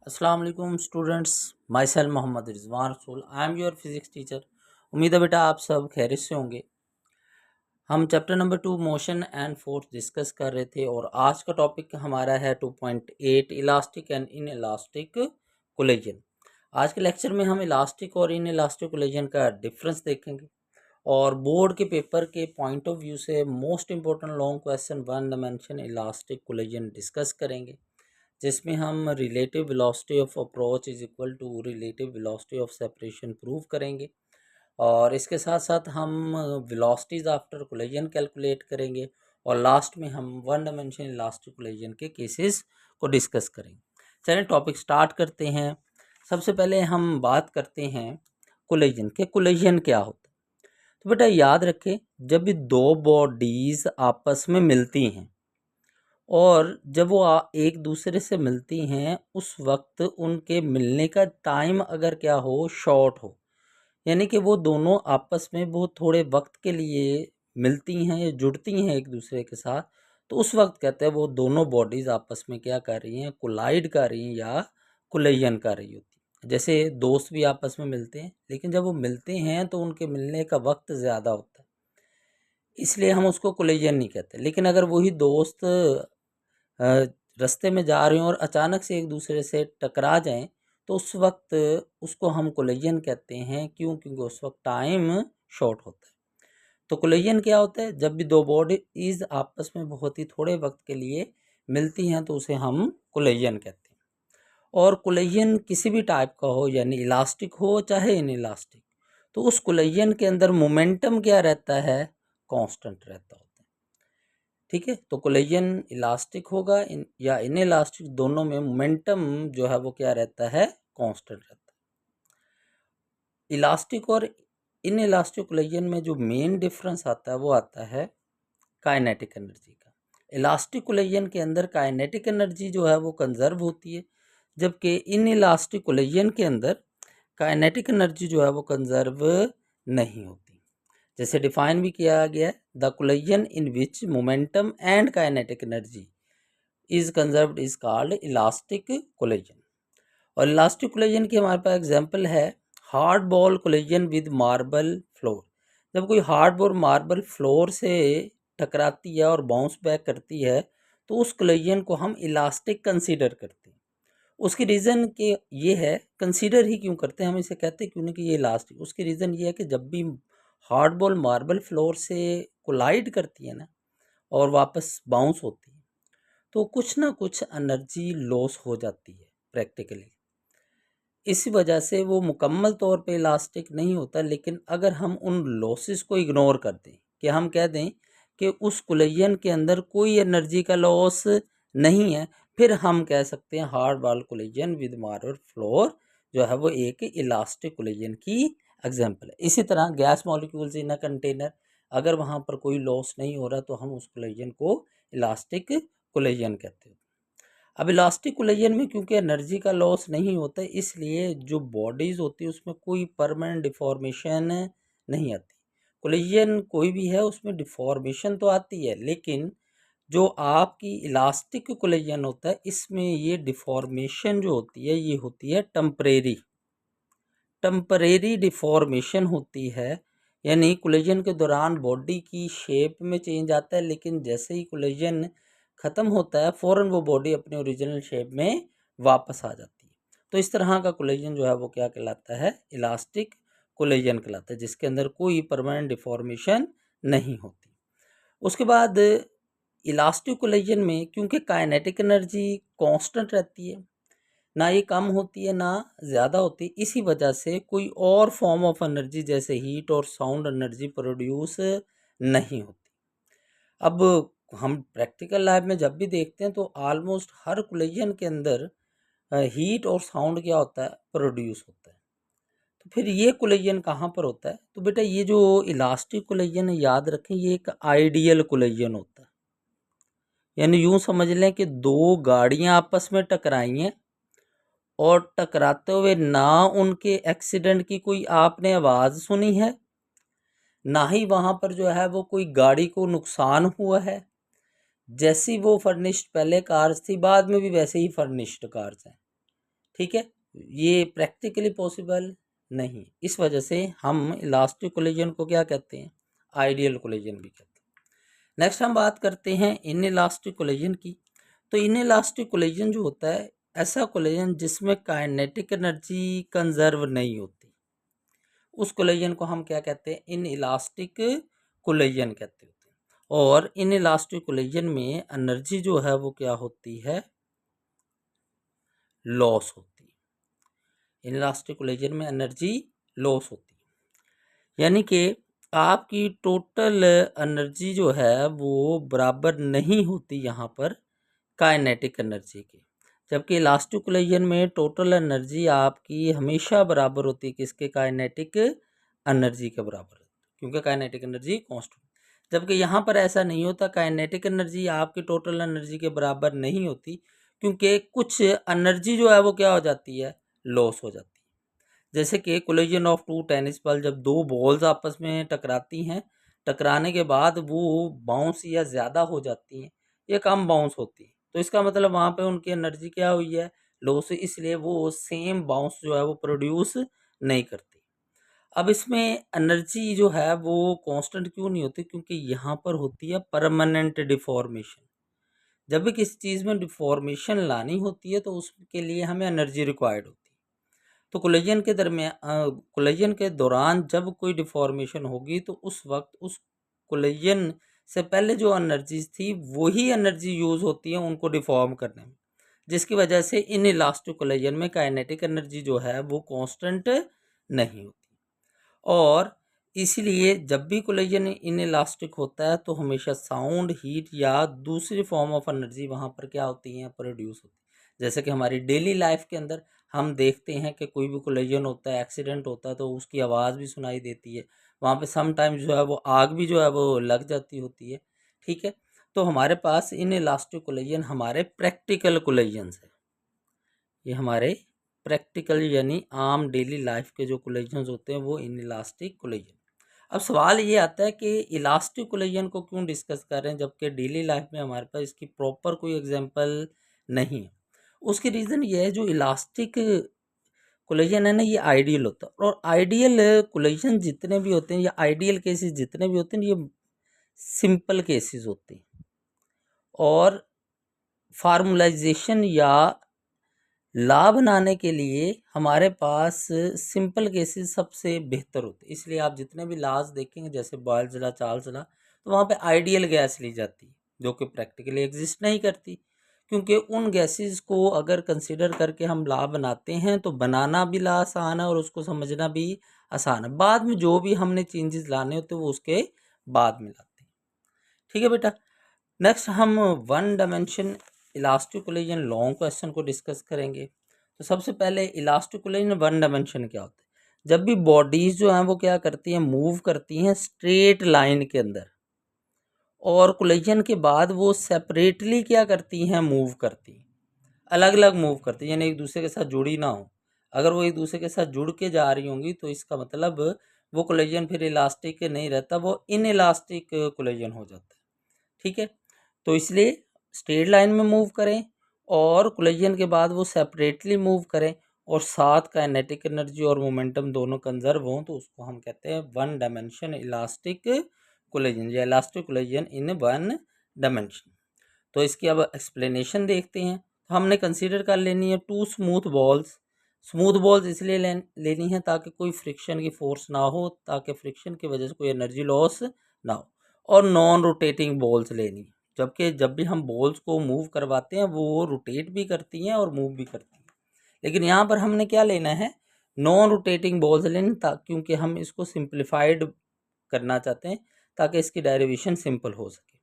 अस्सलाम वालेकुम स्टूडेंट्स। माई सेल्फ Mohammad Rizwan Rasool, I am your physics teacher. उम्मीद है बेटा आप सब खैरियत से होंगे। हम chapter number 2 motion and force discuss कर रहे थे और आज का टॉपिक हमारा है 2.8 elastic and inelastic collision. आज के लेक्चर में हम इलास्टिक और इन इलास्टिक कोलिजन का डिफरेंस देखेंगे और बोर्ड के पेपर के पॉइंट ऑफ व्यू से most important long question one dimension elastic collision discuss करेंगे, जिसमें हम relative velocity of approach is equal to relative velocity of separation prove करेंगे। और इसके साथ साथ हम वेलोसिटीज आफ्टर कोलिजन कैलकुलेट करेंगे और लास्ट में हम वन डायमेंशन इलास्टिक कोलिजन के केसेस को डिस्कस करेंगे। चलिए टॉपिक स्टार्ट करते हैं। सबसे पहले हम बात करते हैं कोलिजन के। कोलिजन क्या होता है? तो बेटा याद रखें, जब भी दो बॉडीज आपस में मिलती हैं और जब वो एक दूसरे से मिलती हैं उस वक्त उनके मिलने का टाइम अगर क्या हो, शॉर्ट हो, यानी कि वो दोनों आपस में बहुत थोड़े वक्त के लिए मिलती हैं या जुड़ती हैं एक दूसरे के साथ, तो उस वक्त कहते हैं वो दोनों बॉडीज आपस में क्या कर रही हैं, कोलाइड कर रही हैं या कोलिजन कर रही होती है। जैसे दोस्त भी आपस में मिलते हैं, लेकिन जब वो मिलते हैं तो उनके मिलने का वक्त ज़्यादा होता है, इसलिए हम उसको कोलिजन नहीं कहते। लेकिन अगर वही दोस्त रास्ते में जा रहे हों और अचानक से एक दूसरे से टकरा जाएं, तो उस वक्त उसको हम कोलिजन कहते हैं। क्यों? क्योंकि उस वक्त टाइम शॉर्ट होता है। तो कोलिजन क्या होता है? जब भी दो बॉडीज आपस में बहुत ही थोड़े वक्त के लिए मिलती हैं तो उसे हम कोलिजन कहते हैं। और कोलिजन किसी भी टाइप का हो, यानी इलास्टिक हो चाहे इन इलास्टिक, तो उस कोलिजन के अंदर मोमेंटम क्या रहता है? कांस्टेंट रहता होता है। ठीक है, तो कोलिजन इलास्टिक होगा या इन इलास्टिक, दोनों में मोमेंटम जो है वो क्या रहता है? कांस्टेंट रहता है। इलास्टिक और इन इलास्टिक कोलिजन में जो मेन डिफरेंस आता है वो आता है काइनेटिक एनर्जी का। इलास्टिक कोलिजन के अंदर काइनेटिक एनर्जी जो है वो कंजर्व होती है, जबकि इन इलास्टिक कोलिजन के अंदर काइनेटिक एनर्जी जो है वो कंजर्व नहीं होती। जैसे डिफाइन भी किया गया है, the collision in which momentum and kinetic energy is conserved is called elastic collision. और इलास्टिक कोलिजन की हमारे पास एग्जांपल है hard ball collision with marble floor. जब कोई हार्ड बॉल मार्बल फ्लोर से टकराती है और बाउंस बैक करती है, तो उस कोलिजन को हम इलास्टिक कंसीडर करते हैं। उसकी रीज़न कि ये है, कंसीडर ही क्यों करते हैं हम इसे, कहते हैं क्यों नहीं कि ये इलास्टिक। उसकी रीज़न ये है कि जब भी हार्ड बॉल मार्बल फ्लोर से कोलाइड करती है ना और वापस बाउंस होती है, तो कुछ ना कुछ एनर्जी लॉस हो जाती है प्रैक्टिकली। इसी वजह से वो मुकम्मल तौर पे इलास्टिक नहीं होता। लेकिन अगर हम उन लॉसेस को इग्नोर कर दें, कि हम कह दें कि उस कोलिजन के अंदर कोई एनर्जी का लॉस नहीं है, फिर हम कह सकते हैं hard ball collision with marble floor जो है वो एक इलास्टिक कोलिजन की एग्जांपल है। इसी तरह gas molecules in a container, अगर वहाँ पर कोई लॉस नहीं हो रहा तो हम उस कोलिजन को इलास्टिक कोलिजन कहते हैं। अब इलास्टिक कोलिजन में क्योंकि एनर्जी का लॉस नहीं होता, इसलिए जो बॉडीज़ होती है उसमें कोई परमानेंट डिफॉर्मेशन नहीं आती। कोलिजन कोई भी है उसमें डिफॉर्मेशन तो आती है, लेकिन जो आपकी इलास्टिक कोलिजन होता है इसमें ये डिफॉर्मेशन जो होती है ये होती है टेम्परेरी। टेम्परेरी डिफॉर्मेशन होती है, यानी कोलिजन के दौरान बॉडी की शेप में चेंज आता है, लेकिन जैसे ही कोलिजन ख़त्म होता है फ़ौरन वो बॉडी अपने ओरिजिनल शेप में वापस आ जाती है। तो इस तरह का कोलिजन जो है वो क्या कहलाता है? इलास्टिक कोलिजन कहलाता है, जिसके अंदर कोई परमानेंट डिफॉर्मेशन नहीं होती। उसके बाद इलास्टिक कोलिजन में क्योंकि काइनेटिक एनर्जी कांस्टेंट रहती है, ना ये कम होती है ना ज़्यादा होती है, इसी वजह से कोई और फॉर्म ऑफ एनर्जी जैसे हीट और साउंड एनर्जी प्रोड्यूस नहीं होती। अब हम प्रैक्टिकल लैब में जब भी देखते हैं तो ऑलमोस्ट हर कोलिजन के अंदर हीट और साउंड क्या होता है? प्रोड्यूस होता है। तो फिर ये कोलिजन कहाँ पर होता है? तो बेटा ये जो इलास्टिक कोलिजन है, याद रखें ये एक आइडियल कोलिजन होता है। यानी यूँ समझ लें कि दो गाड़ियाँ आपस में टकराई हैं और टकराते हुए ना उनके एक्सीडेंट की कोई आपने आवाज़ सुनी है, ना ही वहाँ पर जो है वो कोई गाड़ी को नुकसान हुआ है। जैसी वो फर्निश्ड पहले कार्स थी, बाद में भी वैसे ही फर्निश्ड कार्स हैं। ठीक है, ये प्रैक्टिकली पॉसिबल नहीं। इस वजह से हम इलास्टिक कोलिजन को क्या कहते हैं, आइडियल कोलिजन भी कहते हैं। नेक्स्ट हम बात करते हैं इन इलास्टिक कोलिजन की। तो इन इलास्टिक कोलिजन जो होता है, ऐसा कोलिजन जिसमें काइनेटिक एनर्जी कंजर्व नहीं होती, उस कोलिजन को हम क्या कहते हैं, इन इलास्टिक कोलिजन कहते हैं। और इन इलास्टिक कोलिजन में एनर्जी जो है वो क्या होती है, लॉस होती है। इन इलास्टिक कोलिजन में एनर्जी लॉस होती है, यानी कि आपकी टोटल एनर्जी जो है वो बराबर नहीं होती यहाँ पर काइनेटिक एनर्जी की। जबकि इलास्टिक कोलिजन में टोटल एनर्जी आपकी हमेशा बराबर होती है किसके, काइनेटिक एनर्जी के बराबर, क्योंकि काइनेटिक एनर्जी कांस्टेंट। जबकि यहाँ पर ऐसा नहीं होता, काइनेटिक एनर्जी आपकी टोटल एनर्जी के बराबर नहीं होती, क्योंकि कुछ एनर्जी जो है वो क्या हो जाती है, लॉस हो जाती है। जैसे कि collision of two tennis ball, जब दो बॉल्स आपस में टकराती हैं, टकराने के बाद वो बाउंस या ज़्यादा हो जाती हैं या कम बाउंस होती है, तो इसका मतलब वहाँ पे उनकी एनर्जी क्या हुई है, लॉस, इसलिए वो सेम बाउंस जो है वो प्रोड्यूस नहीं करती। अब इसमें एनर्जी जो है वो कांस्टेंट क्यों नहीं होती, क्योंकि यहाँ पर होती है परमानेंट डिफॉर्मेशन। जब भी किसी चीज़ में डिफॉर्मेशन लानी होती है तो उसके लिए हमें एनर्जी रिक्वायर्ड होती है। तो कोलिजन के दरमियान, कोलिजन के दौरान जब कोई डिफॉर्मेशन होगी तो उस वक्त उस कोलिजन से पहले जो एनर्जीज थी वही एनर्जी यूज़ होती है उनको डिफॉर्म करने में, जिसकी वजह से इन इलास्टिक कोलिजन में काइनेटिक एनर्जी जो है वो कांस्टेंट नहीं होती। और इसीलिए जब भी कोलिजन इन इलास्टिक होता है तो हमेशा साउंड, हीट या दूसरी फॉर्म ऑफ एनर्जी वहाँ पर क्या होती हैं, प्रोड्यूस होती है। जैसे कि हमारी डेली लाइफ के अंदर हम देखते हैं कि कोई भी कोलिजन होता है, एक्सीडेंट होता है, तो उसकी आवाज़ भी सुनाई देती है। वहाँ पे सम टाइम जो है वो आग भी जो है वो लग जाती होती है। ठीक है, तो हमारे पास इन इलास्टिक कोलिजन हमारे प्रैक्टिकल कोलिजन्स है। ये हमारे प्रैक्टिकल यानी आम डेली लाइफ के जो कोलिजन्स होते हैं वो इन इलास्टिक कोलिजन। अब सवाल ये आता है कि इलास्टिक कोलिजन को क्यों डिस्कस कर रहे हैं, जबकि डेली लाइफ में हमारे पास इसकी प्रॉपर कोई एग्जांपल नहीं है। उसकी रीज़न ये है, जो इलास्टिक कोलिजन है ना, ये आइडियल होता है। और आइडियल कोलिजन जितने भी होते हैं या आइडियल केसेस जितने भी होते हैं, ये सिंपल केसेस होते हैं। और फार्मूलाइजेशन या ला बनाने के लिए हमारे पास सिंपल केसेस सबसे बेहतर होते हैं। इसलिए आप जितने भी लाज देखेंगे, जैसे बॉयल ला, चार्ल्स ला, तो वहाँ पे आइडियल गैस ली जाती है जो कि प्रैक्टिकली एग्जिस्ट नहीं करती, क्योंकि उन गैसेस को अगर कंसिडर करके हम ला बनाते हैं तो बनाना भी ला आसान है और उसको समझना भी आसान है। बाद में जो भी हमने चेंजेस लाने होते हैं वो उसके बाद में लाते हैं। ठीक है बेटा, नेक्स्ट हम one dimension elastic collision long question को डिस्कस करेंगे। तो सबसे पहले इलास्टिक कोलिजन वन डायमेंशन क्या होता है, जब भी बॉडीज जो हैं वो क्या करती हैं, मूव करती हैं स्ट्रेट लाइन के अंदर, और कोलिजन के बाद वो सेपरेटली क्या करती हैं, मूव करती हैं, अलग अलग मूव करती हैं, यानी एक दूसरे के साथ जुड़ी ना हो। अगर वो एक दूसरे के साथ जुड़ के जा रही होंगी तो इसका मतलब वो कोलिजन फिर इलास्टिक नहीं रहता, वो इन इलास्टिक कोलिजन हो जाता है। ठीक है, तो इसलिए स्ट्रेट लाइन में मूव करें और कोलिजन के बाद वो सेपरेटली मूव करें और साथ काइनेटिक एनर्जी और मोमेंटम दोनों कंजर्व हों, तो उसको हम कहते हैं वन डायमेंशन इलास्टिक कोलिजन या elastic collision in one dimension. तो इसकी अब एक्सप्लेनेशन देखते हैं। तो हमने कंसीडर कर लेनी है two smooth balls. Smooth balls इसलिए लेनी है ताकि कोई फ्रिक्शन की फोर्स ना हो, ताकि फ्रिक्शन की वजह से कोई एनर्जी लॉस ना हो। और नॉन रोटेटिंग बॉल्स लेनी है, जबकि जब भी हम बॉल्स को मूव करवाते हैं वो रोटेट भी करती हैं और मूव भी करती हैं, लेकिन यहाँ पर हमने क्या लेना है, नॉन रोटेटिंग बॉल्स लेनी, क्योंकि हम इसको सिंप्लीफाइड करना चाहते हैं ताकि इसकी डेरिवेशन सिंपल हो सके।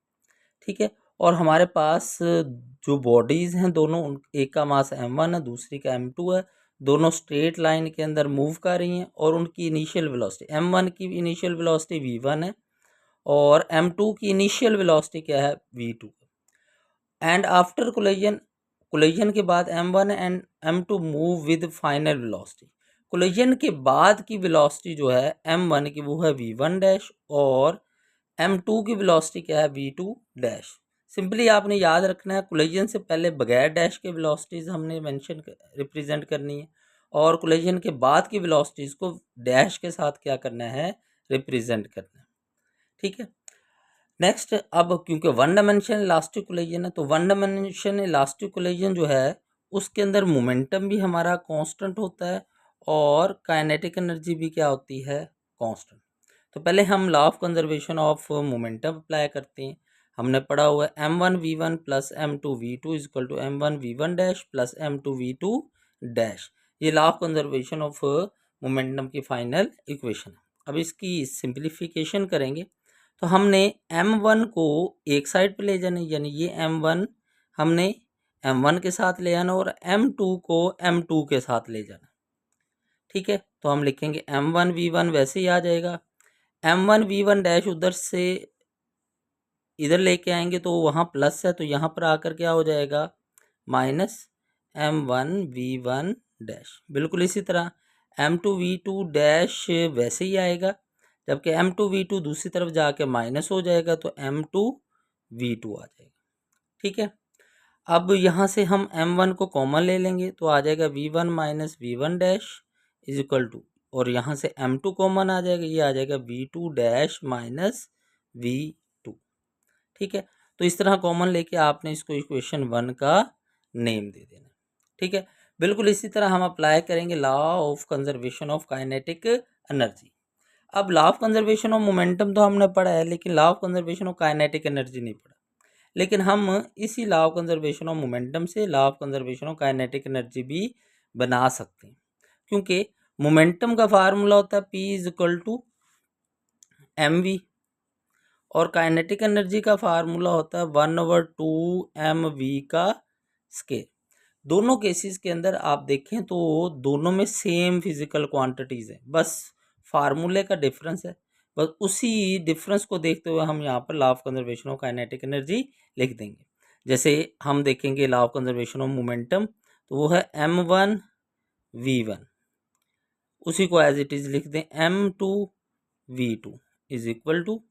ठीक है, और हमारे पास जो बॉडीज़ हैं दोनों, एक का मास m1 है, दूसरी का m2 है, दोनों स्ट्रेट लाइन के अंदर मूव कर रही हैं और उनकी इनिशियल वेलोसिटी, m1 की इनिशियल वेलोसिटी v1 है और m2 की इनिशियल वेलोसिटी क्या है, v2। And after collision, collision के बाद m1 and m2 move with final velocity. Collision के बाद की वेलोसिटी जो है m1 की वो है v1 डैश और m2 की वेलोसिटी क्या है, v2 डैश। सिंपली आपने याद रखना है कोलिजन से पहले बगैर डैश के वेलोसिटीज़ हमने मेंशन रिप्रेजेंट करनी है, और कोलिजन के बाद की वेलोसिटीज़ को डैश के साथ क्या करना है, रिप्रेजेंट करना है। ठीक है। नेक्स्ट, अब क्योंकि वन डायमेंशन इलास्टिक कोलिजन है, तो वन डायमेंशन इलास्टिक कोलिजन जो है उसके अंदर मोमेंटम भी हमारा कांस्टेंट होता है और काइनेटिक एनर्जी भी क्या होती है, कांस्टेंट। तो पहले हम law of conservation of momentum apply करते हैं। हमने पढ़ा हुआ है m1v1 plus m2v2 equal to m1v1 dash plus m2v2 dash. ये law of conservation of momentum की फाइनल इक्वेशन है। अब इसकी सिंप्लीफिकेशन करेंगे तो हमने m1 को एक साइड पे ले जाना, यानी ये m1 हमने m1 के साथ ले आना और m2 को m2 के साथ ले जाना। ठीक है, तो हम लिखेंगे m1v1 वैसे ही आ जाएगा, m1v1 डैश उधर से इधर लेके आएंगे तो वहाँ प्लस है, तो यहाँ पर आकर क्या हो जाएगा, माइनस m1v1 डैश। बिल्कुल इसी तरह m2v2 डैश वैसे ही आएगा, जबकि m2v2 दूसरी तरफ जाके माइनस हो जाएगा तो m2v2 आ जाएगा। ठीक है, अब यहाँ से हम m1 को कॉमन ले लेंगे तो आ जाएगा v1 minus v1 dash is equal to, और यहाँ से m2 कॉमन आ जाएगा, ये आ जाएगा v2 डैश माइनस v2। ठीक है, तो इस तरह कॉमन लेके आपने इसको इक्वेशन 1 का नेम दे देना। ठीक है, बिल्कुल इसी तरह हम अप्लाई करेंगे law of conservation of kinetic energy. अब law of conservation of momentum तो हमने पढ़ा है, लेकिन law of conservation of kinetic energy नहीं पढ़ा। लेकिन हम इसी law of conservation of momentum से law of conservation of kinetic energy भी बना सकते हैं, क्योंकि मोमेंटम का फार्मूला होता है P is equal to mv और काइनेटिक एनर्जी का फार्मूला होता है 1/2mv का स्केयर। दोनों केसेस के अंदर आप देखें तो दोनों में सेम फिजिकल क्वांटिटीज़ हैं, बस फार्मूले का डिफरेंस है। बस उसी डिफरेंस को देखते हुए हम यहाँ पर law of conservation of kinetic energy लिख देंगे। जैसे हम देखेंगे law of conservation of momentum, तो वो है m1v1, उसी को एज इट इज़ लिख दें m2v2 is equal to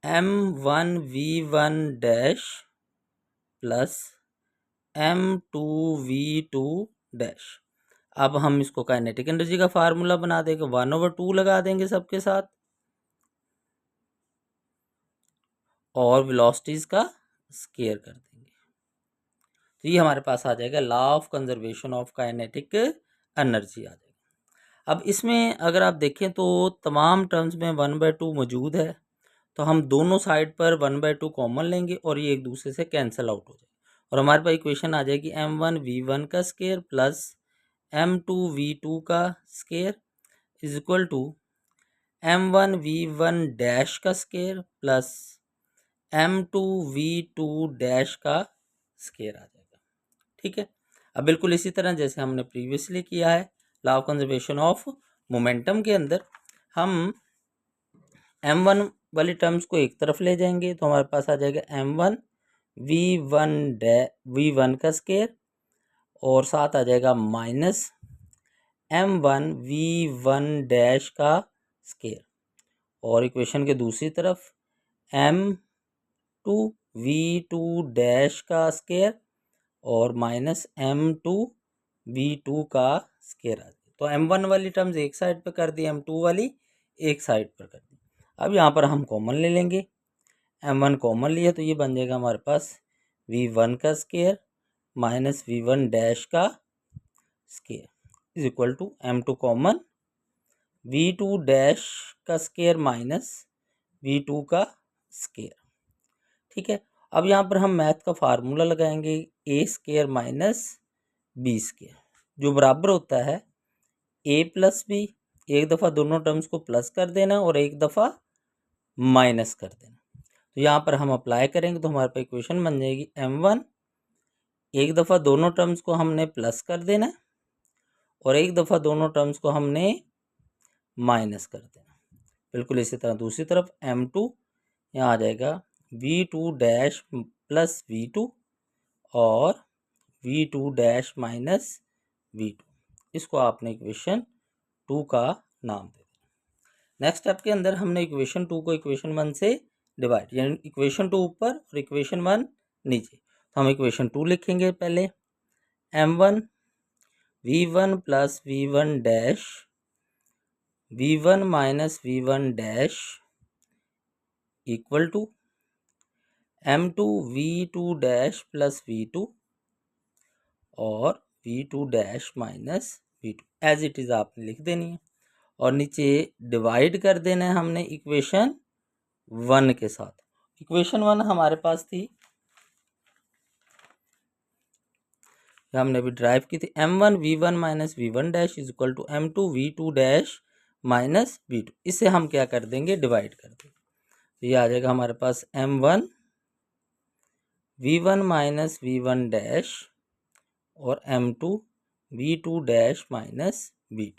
m1v1 dash plus m2v2 dash. अब हम इसको काइनेटिक एनर्जी का फार्मूला बना देंगे, 1/2 लगा देंगे सबके साथ और वेलोसिटीज का स्केयर कर देंगे, तो ये हमारे पास आ जाएगा law of conservation of kinetic energy आ जाएगा। अब इसमें अगर आप देखें तो तमाम टर्म्स में 1/2 मौजूद है, तो हम दोनों साइड पर 1/2 कॉमन लेंगे और ये एक दूसरे से कैंसिल आउट हो जाएगा और हमारे पास इक्वेशन आ जाएगी m1v1 का स्केयर प्लस m2v2 का square is equal to m1v1 dash का स्केयर प्लस m2v2 डैश का स्केयर आ जाएगा। ठीक है, अब बिल्कुल इसी तरह जैसे हमने प्रीवियसली किया है law of conservation of momentum के अंदर हम m1 वाली टर्म्स को एक तरफ ले जाएंगे तो हमारे पास आ जाएगा m1 v1 का स्केयर और साथ आ जाएगा माइनस m1 v1 डैश का स्केयर, और इक्वेशन के दूसरी तरफ m2 v2 डैश का स्केयर और माइनस m2 v2 का स्केयर आ जाए। तो m1 वाली टर्म्स एक साइड पर कर दी, m2 वाली एक साइड पर कर दी। अब यहाँ पर हम कॉमन ले लेंगे, m1 कॉमन लिया तो ये बन जाएगा हमारे पास v1 का स्केयर माइनस v1 डैश का square is equal to m2 common v2 dash का स्केयर माइनस v2 का स्केयर। ठीक है, अब यहाँ पर हम मैथ का फार्मूला लगाएंगे a square minus b square, जो बराबर होता है a प्लस b। एक दफ़ा दोनों टर्म्स को प्लस कर देना और एक दफ़ा माइनस कर देना, तो यहाँ पर हम अप्लाई करेंगे तो हमारे पास इक्वेशन बन जाएगी m1, एक दफ़ा दोनों टर्म्स को हमने प्लस कर देना और एक दफ़ा दोनों टर्म्स को हमने माइनस कर देना। बिल्कुल इसी तरह दूसरी तरफ m2, यहाँ आ जाएगा v2 डैश प्लस v2 और v2 डैश माइनस v2, इसको आपने इक्वेशन 2 का नाम दे दिया। नेक्स्ट स्टेप के अंदर हमने इक्वेशन 2 को इक्वेशन 1 से डिवाइड, यानी इक्वेशन 2 ऊपर और इक्वेशन 1 नीचे। तो हम इक्वेशन 2 लिखेंगे पहले, m1 v1 plus v1 dash v1 minus v1 dash equal to m2 v2 dash plus v2 और v2 dash minus v2 as it is आपने लिख देनी है, और नीचे डिवाइड कर देना है हमने इक्वेशन 1 के साथ। इक्वेशन 1 हमारे पास थी, हमने अभी ड्राइव की थी, m1 v1 minus v1 dash is equal to m2 v2 dash minus v2। इसे हम क्या कर देंगे, डिवाइड कर देंगे। तो ये आ जाएगा हमारे पास m1 v1 minus v1 dash और m2 v2 dash minus v2।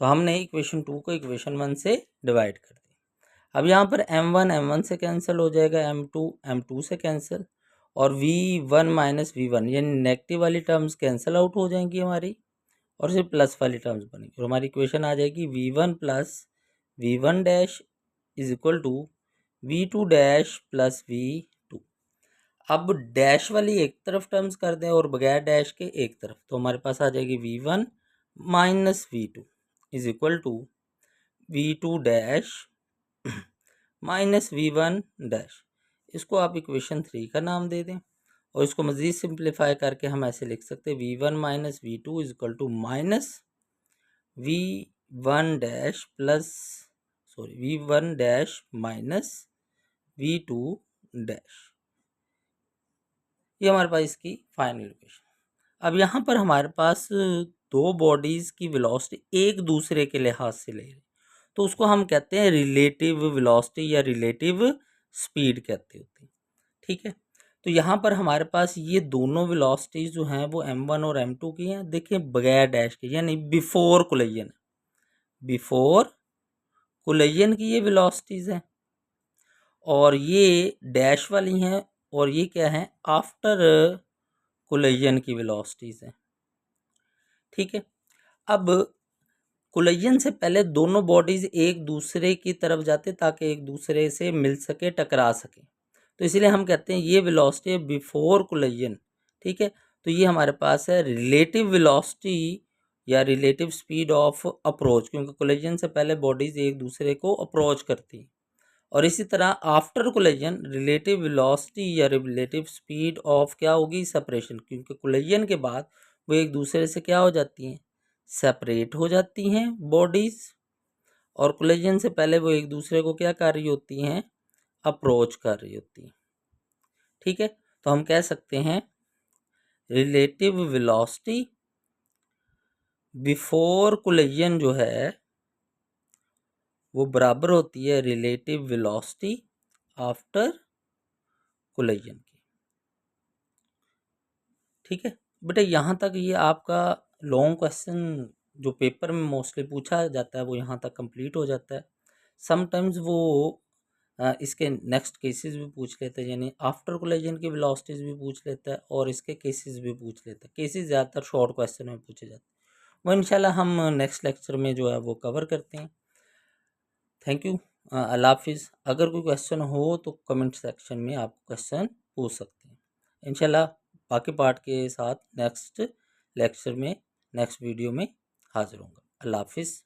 तो हमने इक्वेशन 2 को इक्वेशन 1 से डिवाइड कर दिया। अब यहाँ पर m1 m1 से कैंसिल हो जाएगा, m2 m2 से कैंसिल, और v1 माइनस v1 यानी नेगेटिव वाली टर्म्स कैंसिल आउट हो जाएंगी हमारी, और सिर्फ प्लस वाली टर्म्स बनेगी, और हमारी इक्वेशन आ जाएगी v1 plus v1 dash is equal to v2 dash plus v2। अब डैश वाली एक तरफ टर्म्स कर दें और बगैर डैश के एक तरफ, तो हमारे पास आ जाएगी v1 minus v2 is equal to v2 dash minus v1 dash. इसको आप इक्वेशन 3 का नाम दे दें, और इसको मज़ीद सिंप्लीफाई करके हम ऐसे लिख सकते हैं v1 minus v2 is equal to minus v1 dash plus v1 dash minus v2 dash. ये हमारे पास इसकी फाइनल इक्वेशन। अब यहाँ पर हमारे पास दो बॉडीज़ की वेलोसिटी एक दूसरे के लिहाज से ले रही, तो उसको हम कहते हैं रिलेटिव वेलोसिटी या रिलेटिव स्पीड कहते होते हैं, ठीक है। तो यहाँ पर हमारे पास ये दोनों वेलोसिटीज़ जो हैं वो m1 और m2 की हैं, देखिए बगैर डैश के, यानी बिफोर कोलिजन, बिफोर कोलिजन की ये वेलोसिटीज़ हैं, और ये डैश वाली हैं, और ये क्या है, आफ्टर कोलिजन की वेलोसिटीज़ हैं, ठीक है। अब कोलिजन से पहले दोनों बॉडीज़ एक दूसरे की तरफ जाते ताकि एक दूसरे से मिल सके, टकरा सके, तो इसलिए हम कहते हैं ये वेलोसिटी है बिफोर कोलिजन, ठीक है। तो ये हमारे पास है रिलेटिव वेलोसिटी या रिलेटिव स्पीड ऑफ अप्रोच, क्योंकि कोलिजन से पहले बॉडीज़ एक दूसरे को अप्रोच करती हैं। और इसी तरह आफ्टर कोलिजन रिलेटिव वेलोसिटी या रिलेटिव स्पीड ऑफ क्या होगी, सेपरेशन, क्योंकि कोलिजन के बाद वो एक दूसरे से क्या हो जाती हैं, सेपरेट हो जाती हैं बॉडीज़, और कोलिजन से पहले वो एक दूसरे को क्या कर रही होती हैं, अप्रोच कर रही होती हैं, ठीक है। तो हम कह सकते हैं रिलेटिव वेलोसिटी बिफोर कोलिजन जो है वो बराबर होती है रिलेटिव वेलोसिटी आफ्टर कोलिजन की, ठीक है बेटा। यहाँ तक ये आपका लॉन्ग क्वेश्चन जो पेपर में मोस्टली पूछा जाता है वो यहाँ तक कंप्लीट हो जाता है। समटाइम्स वो इसके नेक्स्ट केसेस भी पूछ लेते हैं, यानी आफ्टर कोलिजन की वेलोसिटीज़ भी पूछ लेता है और इसके केसेस भी पूछ लेता है। केसेस ज़्यादातर शॉर्ट क्वेश्चन में पूछे जाते हैं, वो इंशाल्लाह हम नेक्स्ट लेक्चर में जो है वो कवर करते हैं। थैंक यू, अल्लाह हाफिज़। अगर कोई क्वेश्चन हो तो कमेंट सेक्शन में आप क्वेश्चन पूछ सकते हैं। इंशाल्लाह बाकी पार्ट के साथ नेक्स्ट लेक्चर में, नेक्स्ट वीडियो में हाजिर होऊंगा। अल्लाह हाफिज़।